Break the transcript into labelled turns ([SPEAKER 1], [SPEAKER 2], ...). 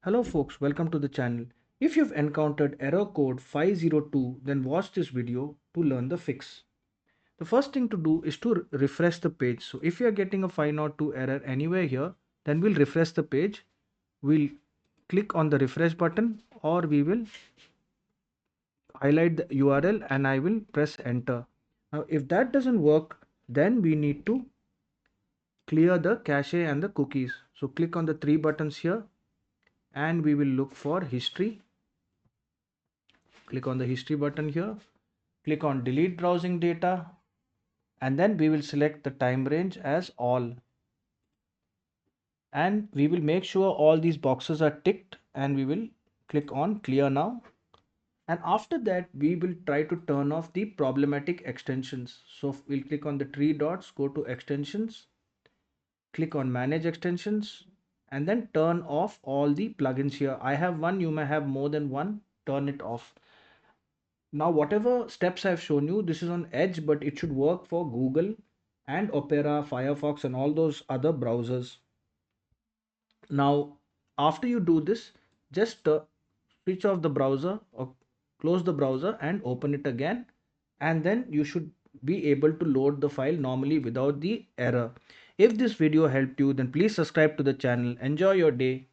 [SPEAKER 1] Hello folks, welcome to the channel. If you've encountered error code 502, then watch this video to learn the fix. The first thing to do is to refresh the page. So if you're getting a 502 error anywhere here, then we'll refresh the page. We'll click on the refresh button or we will highlight the URL and I will press enter. Now if that doesn't work, then we need to clear the cache and the cookies. So click on the three buttons here and we will look for history. Click on the history button here, click on delete browsing data, and then we will select the time range as all. And we will make sure all these boxes are ticked and we will click on clear now. And after that, we will try to turn off the problematic extensions. So we'll click on the three dots, go to extensions, click on manage extensions, and then turn off all the plugins here. I have one, you may have more than one, turn it off. Now, whatever steps I've shown you, this is on Edge, but it should work for Google and Opera, Firefox, and all those other browsers. Now, after you do this, just switch off the browser or close the browser and open it again. And then you should be able to load the file normally without the error. If this video helped you, then please subscribe to the channel. Enjoy your day.